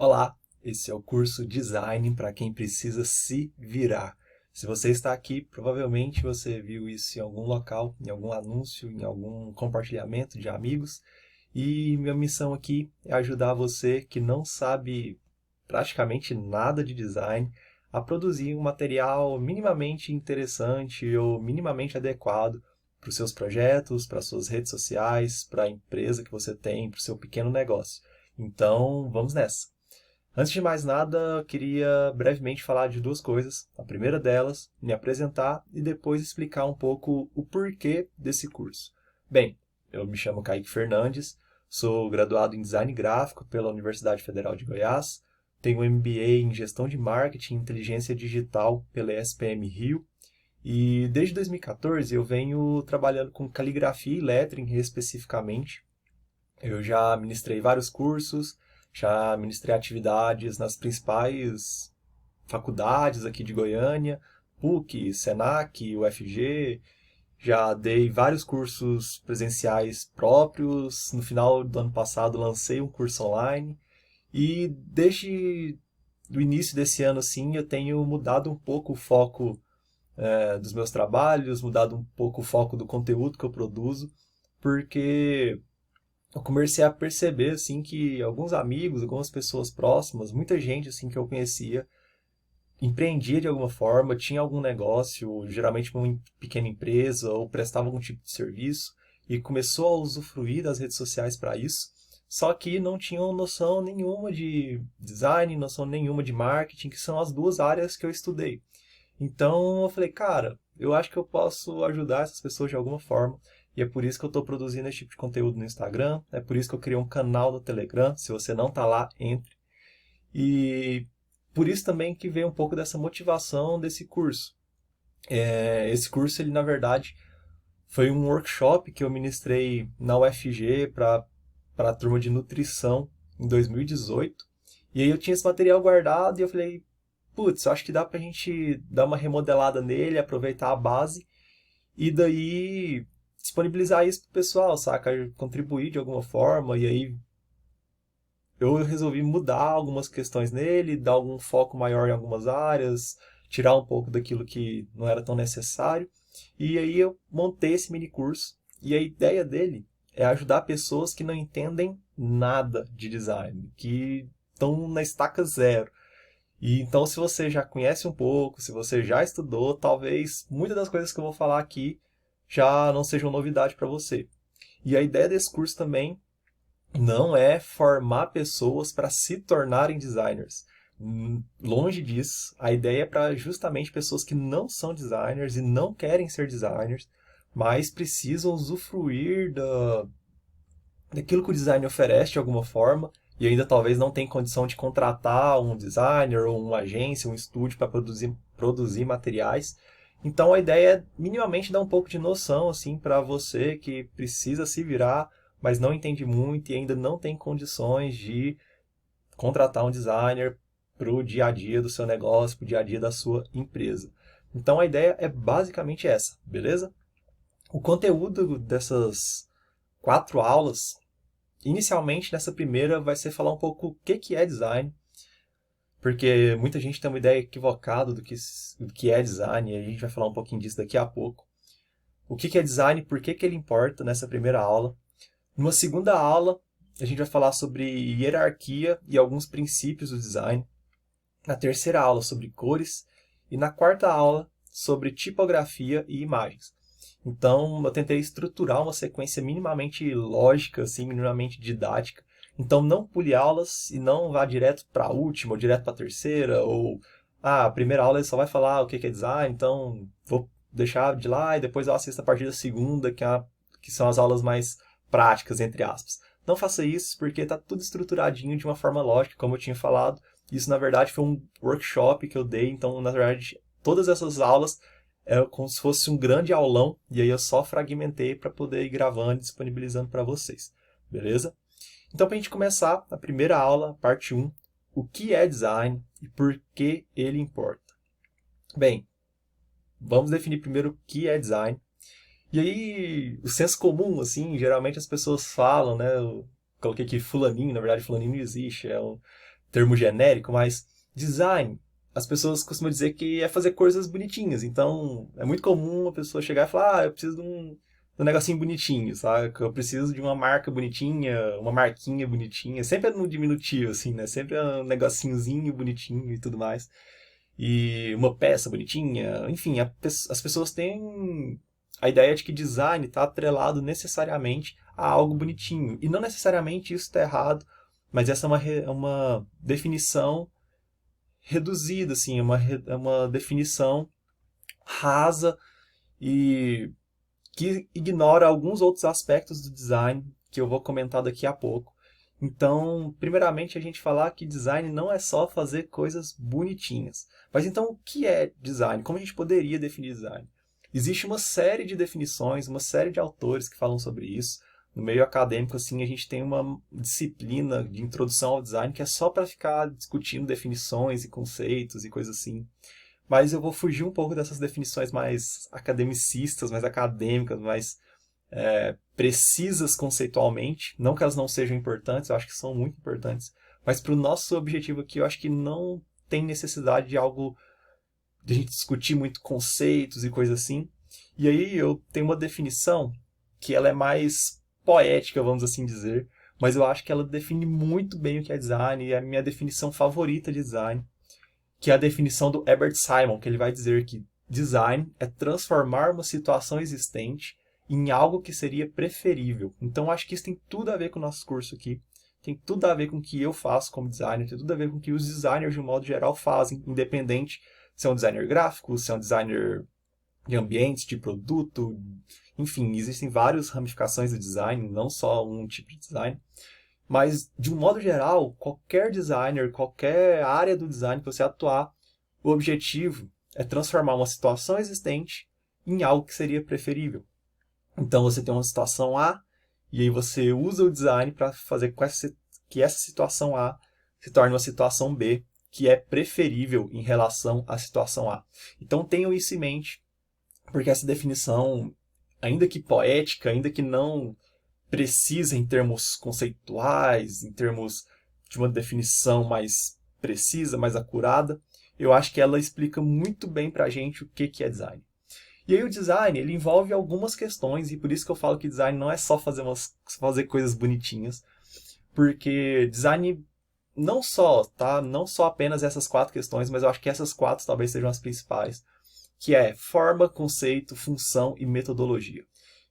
Olá, esse é o curso Design para quem precisa se virar. Se você está aqui, provavelmente você viu isso em algum local, em algum anúncio, em algum compartilhamento de amigos. E minha missão aqui é ajudar você que não sabe praticamente nada de design a produzir um material minimamente interessante ou minimamente adequado para os seus projetos, para as suas redes sociais, para a empresa que você tem, para o seu pequeno negócio. Então, vamos nessa! Antes de mais nada, eu queria brevemente falar de duas coisas. A primeira delas, me apresentar e depois explicar um pouco o porquê desse curso. Bem, eu me chamo Kaique Fernandes, sou graduado em Design Gráfico pela Universidade Federal de Goiás, tenho um MBA em Gestão de Marketing e Inteligência Digital pela ESPM Rio e desde 2014 eu venho trabalhando com caligrafia e lettering especificamente. Eu já ministrei vários cursos, já ministrei atividades nas principais faculdades aqui de Goiânia, PUC, Senac, UFG. Já dei vários cursos presenciais próprios. No final do ano passado lancei um curso online. E desde o início desse ano, assim, eu tenho mudado um pouco o foco dos meus trabalhos, mudado um pouco o foco do conteúdo que eu produzo, porque eu comecei a perceber assim que alguns amigos, algumas pessoas próximas, muita gente assim que eu conhecia, empreendia de alguma forma, tinha algum negócio, geralmente uma pequena empresa ou prestava algum tipo de serviço e começou a usufruir das redes sociais para isso. Só que não tinham noção nenhuma de design, noção nenhuma de marketing, que são as duas áreas que eu estudei. Então eu falei, cara, eu acho que eu posso ajudar essas pessoas de alguma forma. E é por isso que eu estou produzindo esse tipo de conteúdo no Instagram. É por isso que eu criei um canal no Telegram. Se você não está lá, entre. E por isso também que veio um pouco dessa motivação desse curso. Esse curso, ele na verdade, foi um workshop que eu ministrei na UFG para a turma de nutrição em 2018. E aí eu tinha esse material guardado e eu falei, putz, acho que dá pra gente dar uma remodelada nele, aproveitar a base e daí disponibilizar isso pro pessoal, saca? Contribuir de alguma forma. E aí eu resolvi mudar algumas questões nele, dar algum foco maior em algumas áreas, tirar um pouco daquilo que não era tão necessário. E aí eu montei esse mini curso. E a ideia dele é ajudar pessoas que não entendem nada de design, que estão na estaca zero. E então, se você já conhece um pouco, se você já estudou, talvez muitas das coisas que eu vou falar aqui já não sejam novidade para você. E a ideia desse curso também não é formar pessoas para se tornarem designers. Longe disso, a ideia é para justamente pessoas que não são designers e não querem ser designers, mas precisam usufruir daquilo que o design oferece de alguma forma e ainda talvez não tem condição de contratar um designer ou uma agência, um estúdio para produzir materiais. Então a ideia é minimamente dar um pouco de noção assim para você que precisa se virar, mas não entende muito e ainda não tem condições de contratar um designer para o dia a dia do seu negócio, para o dia a dia da sua empresa. Então a ideia é basicamente essa, beleza? O conteúdo dessas 4 aulas, inicialmente, nessa primeira, vai ser falar um pouco o que é design, porque muita gente tem uma ideia equivocada do que é design, e a gente vai falar um pouquinho disso daqui a pouco. O que é design, por que ele importa nessa primeira aula. Numa segunda aula, a gente vai falar sobre hierarquia e alguns princípios do design. Na terceira aula, sobre cores. E na quarta aula, sobre tipografia e imagens. Então, eu tentei estruturar uma sequência minimamente lógica, assim, minimamente didática. Então, não pule aulas e não vá direto para a última, ou direto para a terceira, ou a primeira aula ele só vai falar o que é design, então vou deixar de lá e depois eu assisto a partir da segunda, que são as aulas mais práticas, entre aspas. Não faça isso, porque está tudo estruturadinho de uma forma lógica, como eu tinha falado. Isso, na verdade, foi um workshop que eu dei, então, na verdade, todas essas aulas é como se fosse um grande aulão, e aí eu só fragmentei para poder ir gravando e disponibilizando para vocês. Beleza? Então, para a gente começar a primeira aula, parte 1, o que é design e por que ele importa. Bem, vamos definir primeiro o que é design. E aí, o senso comum, assim, geralmente as pessoas falam, né? Eu coloquei aqui fulaninho, na verdade fulaninho não existe, termo genérico, mas design, as pessoas costumam dizer que é fazer coisas bonitinhas. Então, é muito comum a pessoa chegar e falar, eu preciso de um negocinho bonitinho, sabe? Que eu preciso de uma marca bonitinha, uma marquinha bonitinha. Sempre é no diminutivo, assim, né? Sempre é um negocinhozinho bonitinho e tudo mais. E uma peça bonitinha. Enfim, as pessoas têm a ideia de que design está atrelado necessariamente a algo bonitinho. E não necessariamente isso está errado, mas essa é uma definição reduzida, assim, é uma definição rasa e que ignora alguns outros aspectos do design que eu vou comentar daqui a pouco. Então, primeiramente, a gente falar que design não é só fazer coisas bonitinhas. Mas então, o que é design? Como a gente poderia definir design? Existe uma série de definições, uma série de autores que falam sobre isso. No meio acadêmico, assim, a gente tem uma disciplina de introdução ao design que é só para ficar discutindo definições e conceitos e coisas assim. Mas eu vou fugir um pouco dessas definições mais academicistas, mais acadêmicas, mais precisas conceitualmente. Não que elas não sejam importantes, eu acho que são muito importantes. Mas para o nosso objetivo aqui, eu acho que não tem necessidade de algo de a gente discutir muito conceitos e coisas assim. E aí eu tenho uma definição que ela é mais poética, vamos assim dizer, mas eu acho que ela define muito bem o que é design e é a minha definição favorita de design, que é a definição do Herbert Simon, que ele vai dizer que design é transformar uma situação existente em algo que seria preferível. Então, acho que isso tem tudo a ver com o nosso curso aqui. Tem tudo a ver com o que eu faço como designer, tem tudo a ver com o que os designers, de um modo geral, fazem, independente se é um designer gráfico, se é um designer de ambientes, de produto, enfim, existem várias ramificações do design, não só um tipo de design. Mas, de um modo geral, qualquer designer, qualquer área do design que você atuar, o objetivo é transformar uma situação existente em algo que seria preferível. Então, você tem uma situação A, e aí você usa o design para fazer com que essa situação A se torne uma situação B, que é preferível em relação à situação A. Então, tenham isso em mente, porque essa definição, ainda que poética, ainda que não precisa em termos conceituais, em termos de uma definição mais precisa, mais acurada, eu acho que ela explica muito bem para a gente o que é design. E aí o design, ele envolve algumas questões, e por isso que eu falo que design não é só fazer coisas bonitinhas, porque design não só, tá? Não só apenas essas 4 questões, mas eu acho que essas 4 talvez sejam as principais, que é forma, conceito, função e metodologia.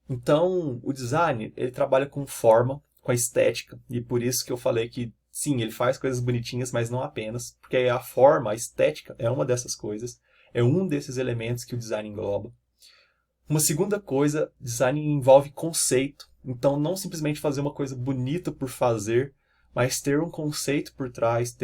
Então, o design, ele trabalha com forma, com a estética, e por isso que eu falei que, sim, ele faz coisas bonitinhas, mas não apenas, porque a forma, a estética, é uma dessas coisas, é um desses elementos que o design engloba. Uma segunda coisa, design envolve conceito, então não simplesmente fazer uma coisa bonita por fazer, mas ter um conceito por trás,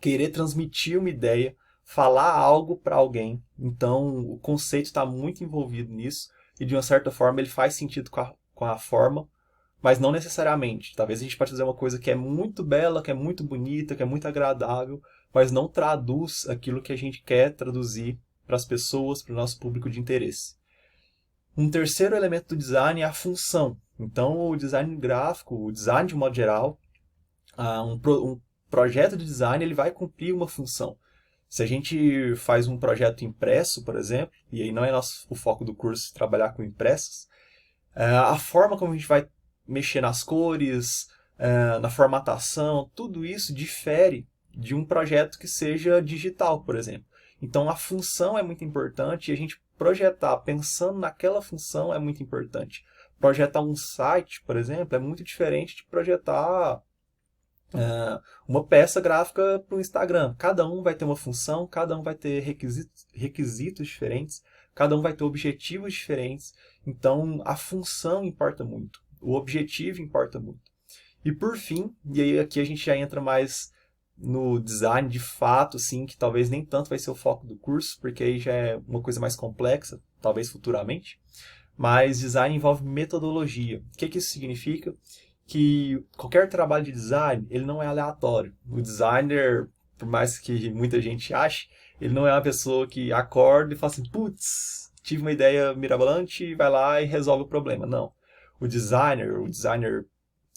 querer transmitir uma ideia, falar algo para alguém. Então, o conceito está muito envolvido nisso e, de uma certa forma, ele faz sentido com a forma, mas não necessariamente. Talvez a gente pode fazer uma coisa que é muito bela, que é muito bonita, que é muito agradável, mas não traduz aquilo que a gente quer traduzir para as pessoas, para o nosso público de interesse. Um terceiro elemento do design é a função. Então, o design gráfico, o design de um modo geral, um projeto de design ele vai cumprir uma função. Se a gente faz um projeto impresso, por exemplo, e aí não é o foco do curso trabalhar com impressos, a forma como a gente vai mexer nas cores, na formatação, tudo isso difere de um projeto que seja digital, por exemplo. Então a função é muito importante e a gente projetar pensando naquela função é muito importante. Projetar um site, por exemplo, é muito diferente de projetar uma peça gráfica para o Instagram. Cada um vai ter uma função, cada um vai ter requisitos diferentes, cada um vai ter objetivos diferentes. Então, a função importa muito, o objetivo importa muito. E por fim, e aí aqui a gente já entra mais no design de fato, assim, que talvez nem tanto vai ser o foco do curso, porque aí já é uma coisa mais complexa, talvez futuramente. Mas design envolve metodologia. O que isso significa? Que qualquer trabalho de design, ele não é aleatório. O designer, por mais que muita gente ache, ele não é uma pessoa que acorda e fala assim, putz, tive uma ideia mirabolante, vai lá e resolve o problema. Não. O designer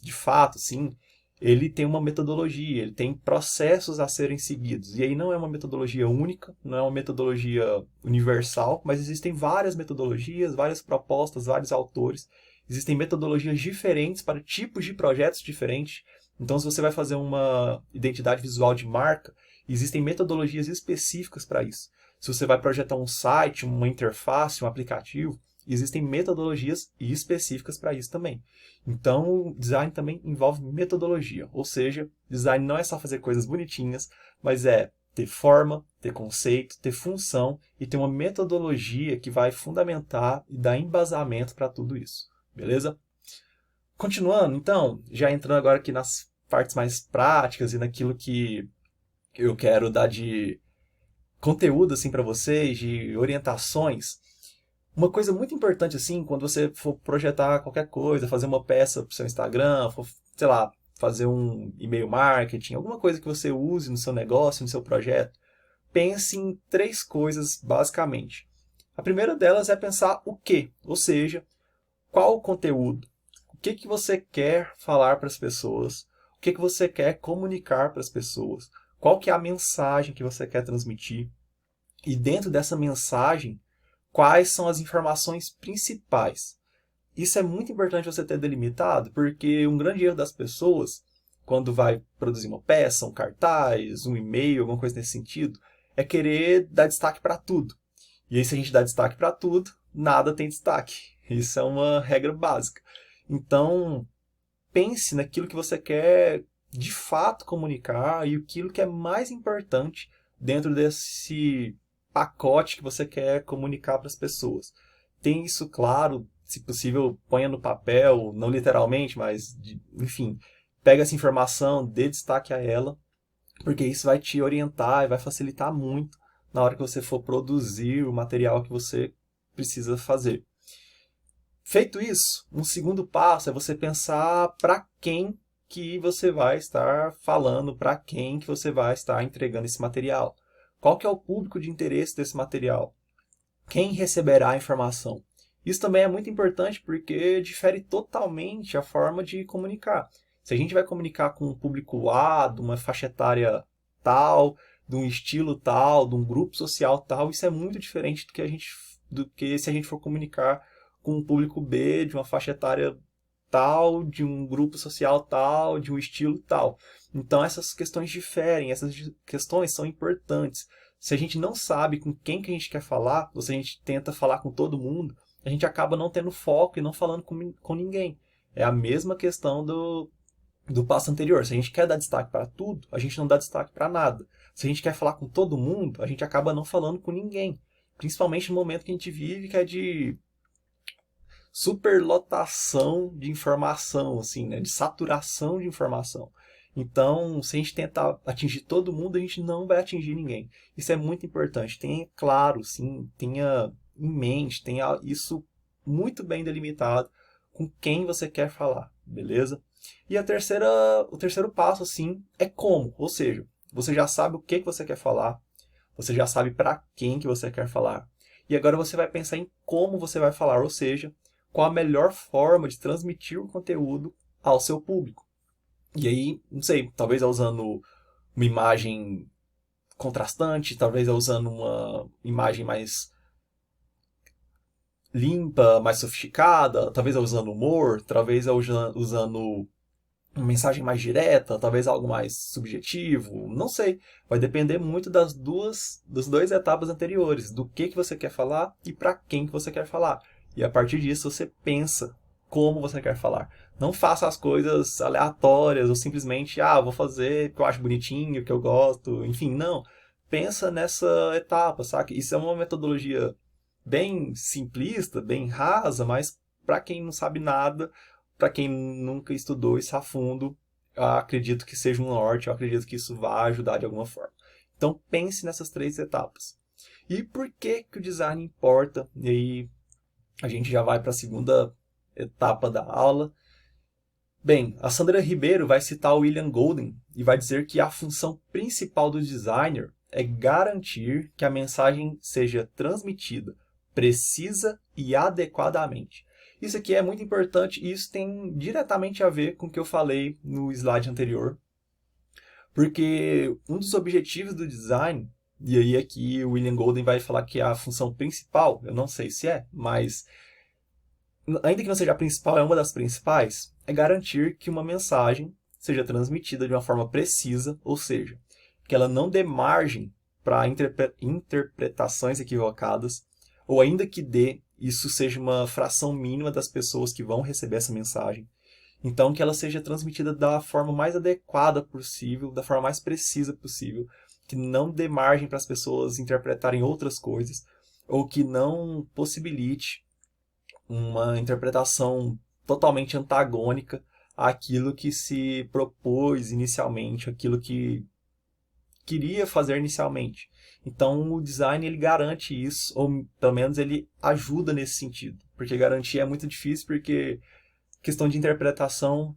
de fato, sim, ele tem uma metodologia, ele tem processos a serem seguidos. E aí não é uma metodologia única, não é uma metodologia universal, mas existem várias metodologias, várias propostas, vários autores. Existem metodologias diferentes para tipos de projetos diferentes. Então, se você vai fazer uma identidade visual de marca, existem metodologias específicas para isso. Se você vai projetar um site, uma interface, um aplicativo, existem metodologias específicas para isso também. Então, design também envolve metodologia, ou seja, design não é só fazer coisas bonitinhas, mas é ter forma, ter conceito, ter função e ter uma metodologia que vai fundamentar e dar embasamento para tudo isso, beleza? Continuando, então, já entrando agora aqui nas partes mais práticas e naquilo que eu quero dar de conteúdo assim para vocês, de orientações. Uma coisa muito importante, assim, quando você for projetar qualquer coisa, fazer uma peça para o seu Instagram, for, sei lá, fazer um e-mail marketing, alguma coisa que você use no seu negócio, no seu projeto, pense em 3 coisas, basicamente. A primeira delas é pensar o quê? Ou seja, qual o conteúdo? O que que você quer falar para as pessoas? O que que você quer comunicar para as pessoas? Qual que é a mensagem que você quer transmitir? E dentro dessa mensagem, quais são as informações principais? Isso é muito importante você ter delimitado, porque um grande erro das pessoas, quando vai produzir uma peça, um cartaz, um e-mail, alguma coisa nesse sentido, é querer dar destaque para tudo. E aí, se a gente dá destaque para tudo, nada tem destaque. Isso é uma regra básica. Então, pense naquilo que você quer de fato comunicar e aquilo que é mais importante dentro desse pacote que você quer comunicar para as pessoas. Tenha isso claro, se possível, ponha no papel, não literalmente, mas, enfim, pega essa informação, dê destaque a ela, porque isso vai te orientar e vai facilitar muito na hora que você for produzir o material que você precisa fazer. Feito isso, um segundo passo é você pensar para quem que você vai estar falando, para quem que você vai estar entregando esse material. Qual que é o público de interesse desse material? Quem receberá a informação? Isso também é muito importante porque difere totalmente a forma de comunicar. Se a gente vai comunicar com um público A, de uma faixa etária tal, de um estilo tal, de um grupo social tal, isso é muito diferente do que se a gente for comunicar com um público B, de uma faixa etária tal, de um grupo social tal, de um estilo tal. Então essas questões diferem, essas questões são importantes. Se a gente não sabe com quem que a gente quer falar, ou se a gente tenta falar com todo mundo, a gente acaba não tendo foco e não falando com ninguém. É a mesma questão do passo anterior. Se a gente quer dar destaque para tudo, a gente não dá destaque para nada. Se a gente quer falar com todo mundo, a gente acaba não falando com ninguém. Principalmente no momento que a gente vive, que é de superlotação de informação, assim, né? De saturação de informação. Então, se a gente tentar atingir todo mundo, a gente não vai atingir ninguém. Isso é muito importante. Tenha claro, sim, tenha em mente, tenha isso muito bem delimitado com quem você quer falar, beleza? E o terceiro passo, assim, é como. Ou seja, você já sabe o que você quer falar, você já sabe para quem que você quer falar. E agora você vai pensar em como você vai falar, ou seja, qual a melhor forma de transmitir o conteúdo ao seu público. E aí, não sei, talvez é usando uma imagem contrastante, talvez é usando uma imagem mais limpa, mais sofisticada, talvez é usando humor, talvez é usando uma mensagem mais direta, talvez algo mais subjetivo, não sei. Vai depender muito das duas etapas anteriores, do que você quer falar e para quem que você quer falar. E a partir disso você pensa como você quer falar. Não faça as coisas aleatórias ou simplesmente, vou fazer o que eu acho bonitinho, o que eu gosto, enfim, não. Pensa nessa etapa, sabe? Isso é uma metodologia bem simplista, bem rasa, mas para quem não sabe nada, para quem nunca estudou isso a fundo, eu acredito que seja um norte, eu acredito que isso vai ajudar de alguma forma. Então pense nessas 3 etapas. E por que que o design importa? E aí a gente já vai para a segunda etapa da aula. Bem, a Sandra Ribeiro vai citar o William Golden e vai dizer que a função principal do designer é garantir que a mensagem seja transmitida precisa e adequadamente. Isso aqui é muito importante e isso tem diretamente a ver com o que eu falei no slide anterior, porque um dos objetivos do design, e aí aqui o William Golden vai falar que é a função principal, eu não sei se é, mas ainda que não seja a principal, é uma das principais, é garantir que uma mensagem seja transmitida de uma forma precisa, ou seja, que ela não dê margem para interpretações equivocadas, ou ainda que dê, isso seja uma fração mínima das pessoas que vão receber essa mensagem. Então, que ela seja transmitida da forma mais adequada possível, da forma mais precisa possível, que não dê margem para as pessoas interpretarem outras coisas, ou que não possibilite uma interpretação totalmente antagônica àquilo que se propôs inicialmente, aquilo que queria fazer inicialmente. Então, o design ele garante isso, ou pelo menos ele ajuda nesse sentido, porque garantir é muito difícil, porque questão de interpretação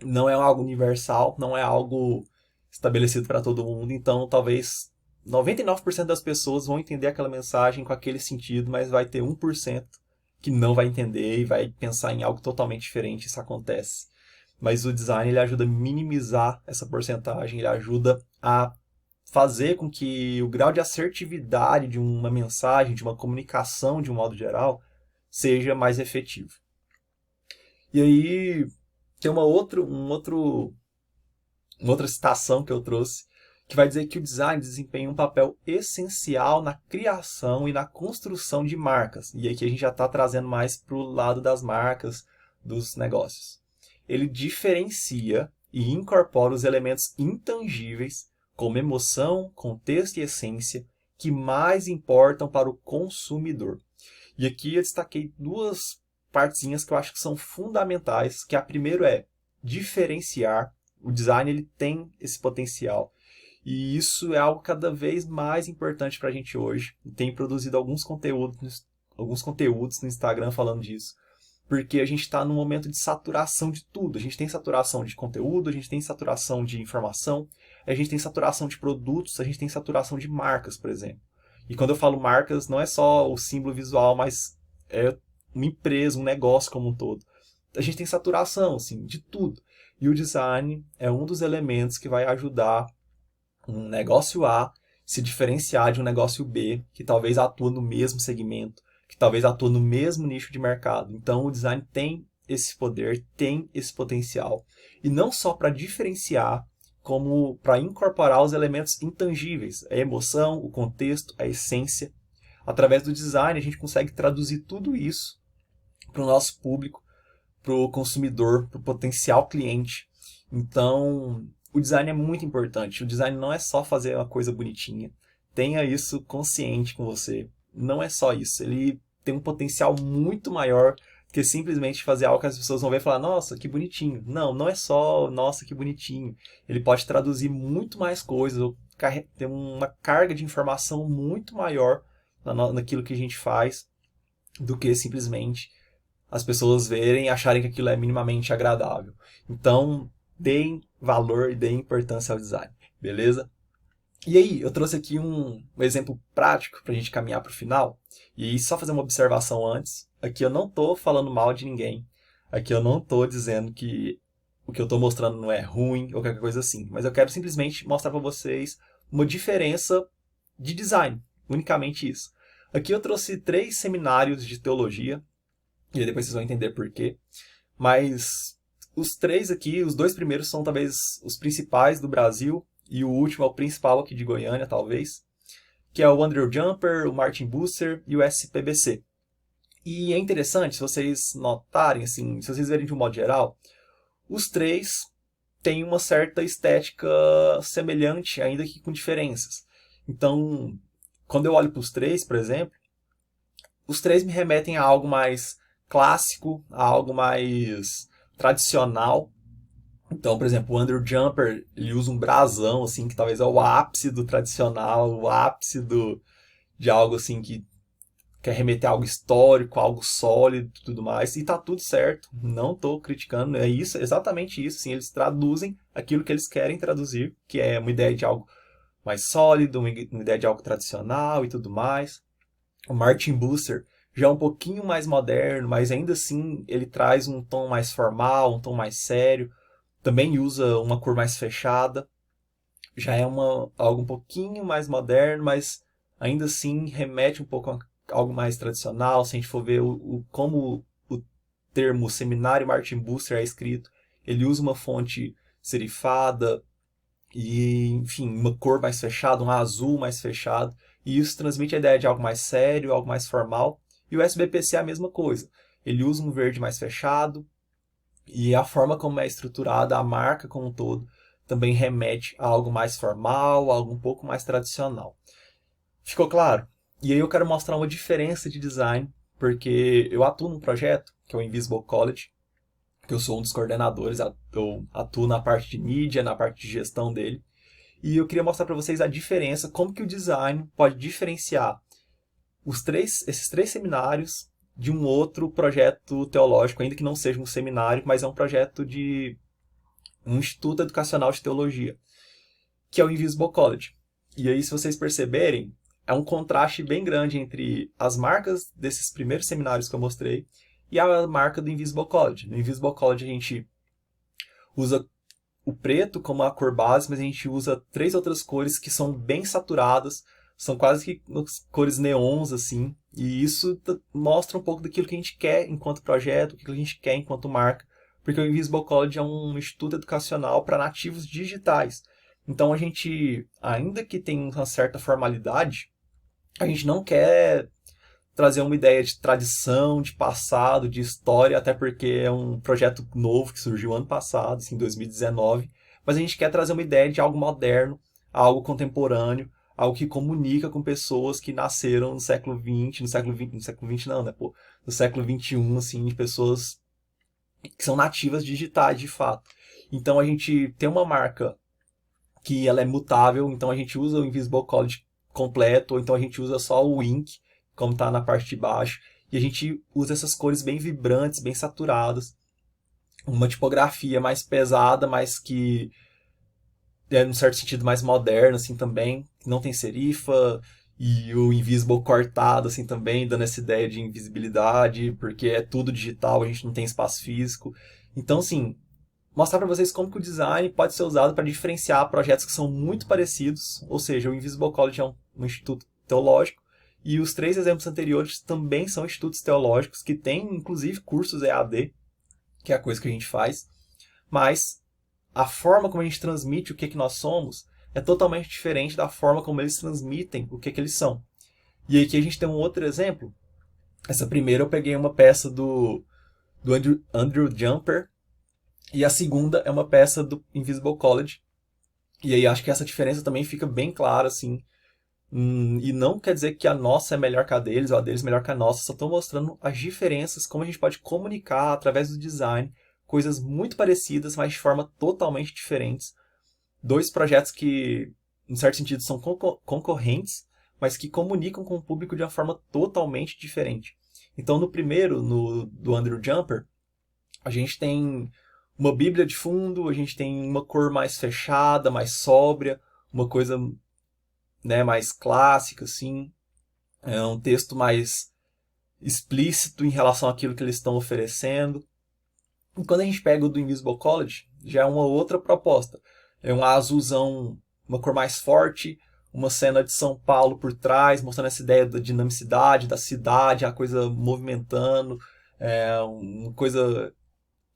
não é algo universal, não é algo estabelecido para todo mundo, então talvez 99% das pessoas vão entender aquela mensagem com aquele sentido, mas vai ter 1% que não vai entender e vai pensar em algo totalmente diferente, isso acontece. Mas o design ele ajuda a minimizar essa porcentagem, ele ajuda a fazer com que o grau de assertividade de uma mensagem, de uma comunicação de um modo geral, seja mais efetivo. E aí tem uma outra citação que eu trouxe, que vai dizer que o design desempenha um papel essencial na criação e na construção de marcas. E aqui a gente já está trazendo mais para o lado das marcas, dos negócios. Ele diferencia e incorpora os elementos intangíveis, como emoção, contexto e essência, que mais importam para o consumidor. E aqui eu destaquei duas partezinhas que eu acho que são fundamentais, que a primeira é diferenciar. O design ele tem esse potencial. E isso é algo cada vez mais importante para a gente hoje. Tem produzido alguns conteúdos no Instagram falando disso. Porque a gente está num momento de saturação de tudo. A gente tem saturação de conteúdo, a gente tem saturação de informação, a gente tem saturação de produtos, a gente tem saturação de marcas, por exemplo. E quando eu falo marcas, não é só o símbolo visual, mas é uma empresa, um negócio como um todo. A gente tem saturação, assim, de tudo. E o design é um dos elementos que vai ajudar um negócio A se diferenciar de um negócio B, que talvez atua no mesmo segmento, que talvez atua no mesmo nicho de mercado. Então, o design tem esse poder, tem esse potencial. E não só para diferenciar, como para incorporar os elementos intangíveis, a emoção, o contexto, a essência. Através do design, a gente consegue traduzir tudo isso para o nosso público, para o consumidor, para o potencial cliente. Então, o design é muito importante. O design não é só fazer uma coisa bonitinha. Tenha isso consciente com você. Não é só isso. Ele tem um potencial muito maior que simplesmente fazer algo que as pessoas vão ver e falar, nossa, que bonitinho. Não, não é só, nossa, que bonitinho. Ele pode traduzir muito mais coisas, ou ter uma carga de informação muito maior naquilo que a gente faz, do que simplesmente as pessoas verem e acharem que aquilo é minimamente agradável. Então, deem valor e deem importância ao design, beleza? E aí, eu trouxe aqui um exemplo prático para a gente caminhar para o final. E só fazer uma observação antes. Aqui eu não estou falando mal de ninguém. Aqui eu não estou dizendo que o que eu estou mostrando não é ruim ou qualquer coisa assim. Mas eu quero simplesmente mostrar para vocês uma diferença de design. Unicamente isso. Aqui eu trouxe 3 seminários de teologia. E depois vocês vão entender por quê. Mas os 3 aqui, os 2 primeiros são talvez os principais do Brasil. E o último é o principal aqui de Goiânia, talvez. Que é o Andrew Jumper, o Martin Bucer e o SPBC. E é interessante, se vocês notarem, assim, se vocês verem de um modo geral, os 3 têm uma certa estética semelhante, ainda que com diferenças. Então, quando eu olho para os 3, por exemplo, os 3 me remetem a algo mais clássico, a algo mais tradicional. Então, por exemplo, o Andrew Jumper, ele usa um brasão, assim, que talvez é o ápice do tradicional, o ápice de algo, assim, que quer remeter a algo histórico, algo sólido e tudo mais. E tá tudo certo, não estou criticando, é isso, exatamente isso, assim, eles traduzem aquilo que eles querem traduzir, que é uma ideia de algo mais sólido, uma ideia de algo tradicional e tudo mais. O Martin Bucer já é um pouquinho mais moderno, mas ainda assim ele traz um tom mais formal, um tom mais sério. Também usa uma cor mais fechada. Já é algo um pouquinho mais moderno, mas ainda assim remete um pouco a algo mais tradicional. Se a gente for ver como o termo Seminário Martin Bucer é escrito, ele usa uma fonte serifada e, enfim, uma cor mais fechada, um azul mais fechado. E isso transmite a ideia de algo mais sério, algo mais formal. E o SBPC é a mesma coisa. Ele usa um verde mais fechado e a forma como é estruturada, a marca como um todo, também remete a algo mais formal, algo um pouco mais tradicional. Ficou claro? E aí eu quero mostrar uma diferença de design, porque eu atuo num projeto, que é o Invisible College, que eu sou um dos coordenadores, eu atuo na parte de mídia, na parte de gestão dele, e eu queria mostrar para vocês a diferença, como que o design pode diferenciar esses três seminários de um outro projeto teológico, ainda que não seja um seminário, mas é um projeto de um instituto educacional de teologia, que é o Invisible College. E aí, se vocês perceberem, é um contraste bem grande entre as marcas desses primeiros seminários que eu mostrei e a marca do Invisible College. No Invisible College a gente usa o preto como a cor base, mas a gente usa três outras cores que são bem saturadas, são quase que cores neons, assim, e isso mostra um pouco daquilo que a gente quer enquanto projeto, o que a gente quer enquanto marca, porque o Invisible College é um instituto educacional para nativos digitais. Então a gente, ainda que tenha uma certa formalidade, a gente não quer trazer uma ideia de tradição, de passado, de história, até porque é um projeto novo que surgiu ano passado, assim, em 2019, mas a gente quer trazer uma ideia de algo moderno, algo contemporâneo, algo que comunica com pessoas que nasceram no século XX, no século XX não, né, pô, no século XXI, assim, de pessoas que são nativas digitais, de fato. Então a gente tem uma marca que ela é mutável, então a gente usa o Invisible College completo, ou então a gente usa só o Ink, como está na parte de baixo, e a gente usa essas cores bem vibrantes, bem saturadas, uma tipografia mais pesada, mas que é, num certo sentido, mais moderno, assim, também, não tem serifa, e o Invisible cortado, assim, também, dando essa ideia de invisibilidade, porque é tudo digital, a gente não tem espaço físico. Então, assim, mostrar para vocês como que o design pode ser usado para diferenciar projetos que são muito parecidos, ou seja, o Invisible College é um instituto teológico, e os três exemplos anteriores também são institutos teológicos, que têm, inclusive, cursos EAD, que é a coisa que a gente faz, mas a forma como a gente transmite o que nós somos é totalmente diferente da forma como eles transmitem o que eles são. E aqui a gente tem um outro exemplo. Essa primeira eu peguei uma peça do Andrew Jumper, e a segunda é uma peça do Invisible College. E aí acho que essa diferença também fica bem clara, assim. E não quer dizer que a nossa é melhor que a deles, ou a deles é melhor que a nossa. Só estou mostrando as diferenças, como a gente pode comunicar através do design, coisas muito parecidas, mas de forma totalmente diferentes. Dois projetos que, em certo sentido, são concorrentes, mas que comunicam com o público de uma forma totalmente diferente. Então, no primeiro, do Andrew Jumper, a gente tem uma Bíblia de fundo, a gente tem uma cor mais fechada, mais sóbria, uma coisa, né, mais clássica, assim. É um texto mais explícito em relação àquilo que eles estão oferecendo. E quando a gente pega o do Invisible College, já é uma outra proposta. É um azulzão, uma cor mais forte, uma cena de São Paulo por trás, mostrando essa ideia da dinamicidade da cidade, a coisa movimentando, uma coisa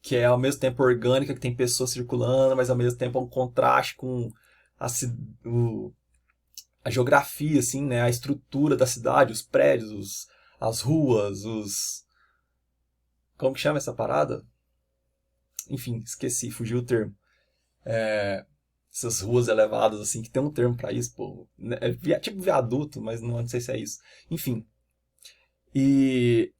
que é ao mesmo tempo orgânica, que tem pessoas circulando, mas ao mesmo tempo é um contraste com a, o, a geografia, assim, né? A estrutura da cidade, os prédios, as ruas, os... Como que chama essa parada? Enfim, esqueci, fugiu o termo. Essas ruas elevadas, assim, que tem um termo para isso, pô. É tipo viaduto, mas não sei se é isso. Enfim. E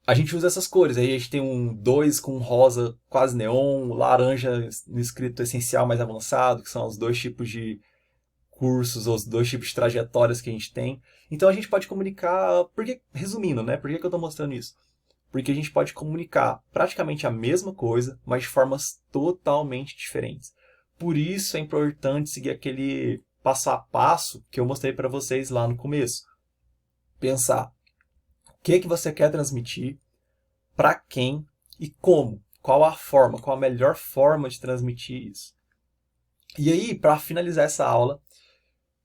a gente usa essas cores. Aí a gente tem um 2 com rosa quase neon, laranja no escrito essencial mais avançado, que são os dois tipos de cursos, os dois tipos de trajetórias que a gente tem. Então a gente pode comunicar. Resumindo, né? Por que eu estou mostrando isso? Porque a gente pode comunicar praticamente a mesma coisa, mas de formas totalmente diferentes. Por isso é importante seguir aquele passo a passo que eu mostrei para vocês lá no começo. Pensar que você quer transmitir, para quem e como. Qual a forma, qual a melhor forma de transmitir isso. E aí, para finalizar essa aula,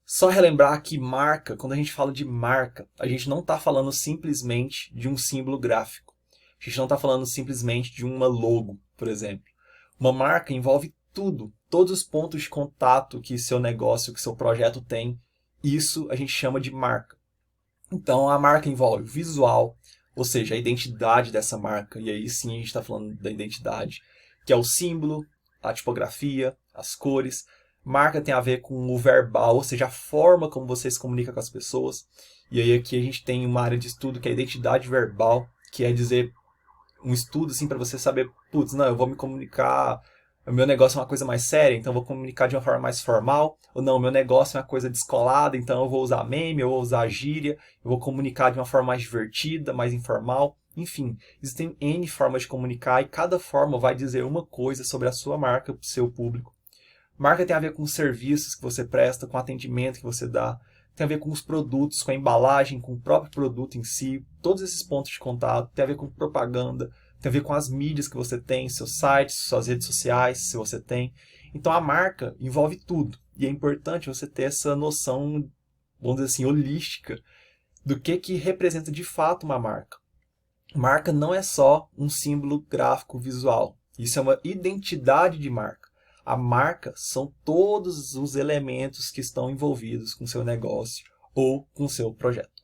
só relembrar que marca, quando a gente fala de marca, a gente não está falando simplesmente de um símbolo gráfico. A gente não está falando simplesmente de uma logo, por exemplo. Uma marca envolve tudo, todos os pontos de contato que seu negócio, que seu projeto tem. Isso a gente chama de marca. Então, a marca envolve o visual, ou seja, a identidade dessa marca. E aí sim a gente está falando da identidade, que é o símbolo, a tipografia, as cores. Marca tem a ver com o verbal, ou seja, a forma como você se comunica com as pessoas. E aí aqui a gente tem uma área de estudo que é a identidade verbal, que é dizer um estudo assim para você saber, putz, não, eu vou me comunicar, o meu negócio é uma coisa mais séria, então eu vou comunicar de uma forma mais formal, ou não, o meu negócio é uma coisa descolada, então eu vou usar meme, eu vou usar gíria, eu vou comunicar de uma forma mais divertida, mais informal. Enfim, existem N formas de comunicar e cada forma vai dizer uma coisa sobre a sua marca para o seu público. Marca tem a ver com os serviços que você presta, com o atendimento que você dá, tem a ver com os produtos, com a embalagem, com o próprio produto em si, todos esses pontos de contato, tem a ver com propaganda, tem a ver com as mídias que você tem, seus sites, suas redes sociais, se você tem. Então a marca envolve tudo. E é importante você ter essa noção, vamos dizer assim, holística, do que representa de fato uma marca. Marca não é só um símbolo gráfico visual. Isso é uma identidade de marca. A marca são todos os elementos que estão envolvidos com seu negócio ou com seu projeto.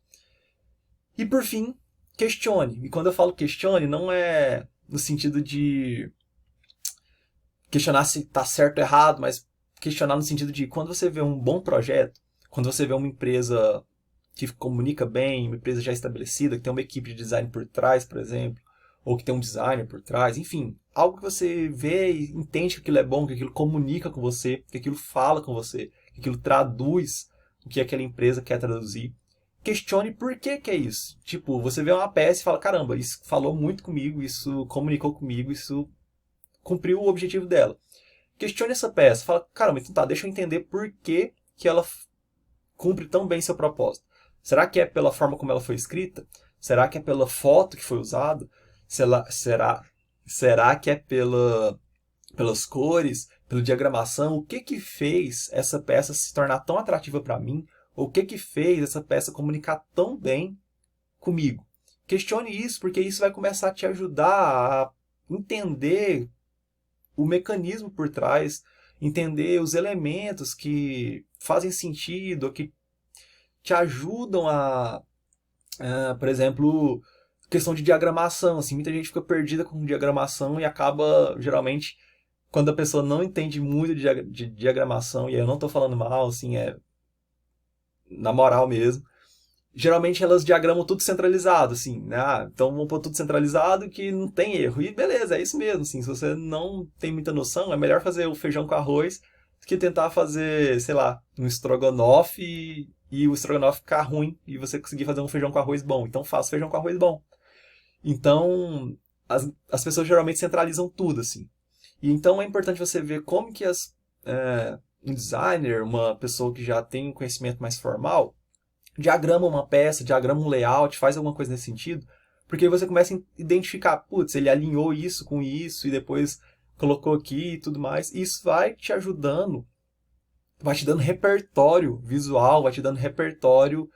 E por fim, questione. E quando eu falo questione, não é no sentido de questionar se está certo ou errado, mas questionar no sentido de quando você vê um bom projeto, quando você vê uma empresa que comunica bem, uma empresa já estabelecida, que tem uma equipe de design por trás, por exemplo, ou que tem um designer por trás, enfim, algo que você vê e entende que aquilo é bom, que aquilo comunica com você, que aquilo fala com você, que aquilo traduz o que aquela empresa quer traduzir. Questione por que é isso. Tipo, você vê uma peça e fala, caramba, isso falou muito comigo, isso comunicou comigo, isso cumpriu o objetivo dela. Questione essa peça, fala, caramba, então tá, deixa eu entender por que ela cumpre tão bem seu propósito. Será que é pela forma como ela foi escrita? Será que é pela foto que foi usada? Será que é pelas cores, pela diagramação? O que fez essa peça se tornar tão atrativa para mim? Ou o que fez essa peça comunicar tão bem comigo? Questione isso, porque isso vai começar a te ajudar a entender o mecanismo por trás, entender os elementos que fazem sentido, que te ajudam por exemplo, questão de diagramação. Assim, muita gente fica perdida com diagramação e acaba, geralmente, quando a pessoa não entende muito de diagramação, e aí eu não estou falando mal, assim, é na moral mesmo, geralmente elas diagramam tudo centralizado, assim, né? Então vamos pôr tudo centralizado que não tem erro. E beleza, é isso mesmo, assim, se você não tem muita noção, é melhor fazer o feijão com arroz do que tentar fazer, sei lá, um estrogonofe e o estrogonofe ficar ruim e você conseguir fazer um feijão com arroz bom. Então faça feijão com arroz bom. Então, as pessoas geralmente centralizam tudo, assim. E então é importante você ver como que um designer, uma pessoa que já tem um conhecimento mais formal, diagrama uma peça, diagrama um layout, faz alguma coisa nesse sentido, porque aí você começa a identificar, putz, ele alinhou isso com isso e depois colocou aqui e tudo mais. E isso vai te ajudando, vai te dando repertório visual, vai te dando repertório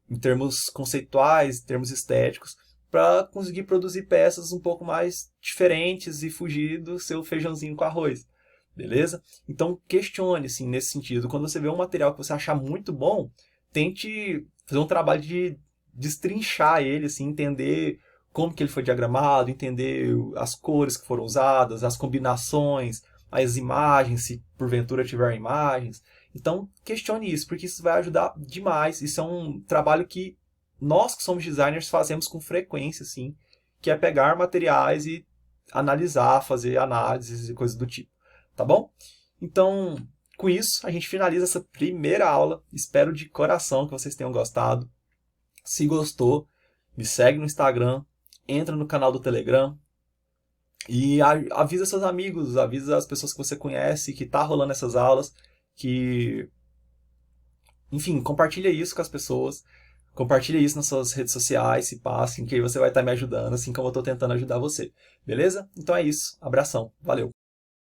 em termos conceituais, em termos estéticos, para conseguir produzir peças um pouco mais diferentes e fugir do seu feijãozinho com arroz. Beleza? Então questione, assim, nesse sentido. Quando você vê um material que você achar muito bom, tente fazer um trabalho de destrinchar ele, assim, entender como que ele foi diagramado, entender as cores que foram usadas, as combinações, as imagens, se porventura tiver imagens. Então, questione isso, porque isso vai ajudar demais. Isso é um trabalho que nós que somos designers fazemos com frequência, assim, que é pegar materiais e analisar, fazer análises e coisas do tipo. Tá bom? Então, com isso, a gente finaliza essa primeira aula. Espero de coração que vocês tenham gostado. Se gostou, me segue no Instagram, entra no canal do Telegram e avisa seus amigos, avisa as pessoas que você conhece, que tá rolando essas aulas, que... Enfim, compartilha isso com as pessoas. Compartilhe isso nas suas redes sociais, se passem, que aí você vai estar me ajudando, assim como eu estou tentando ajudar você. Beleza? Então é isso. Abração. Valeu!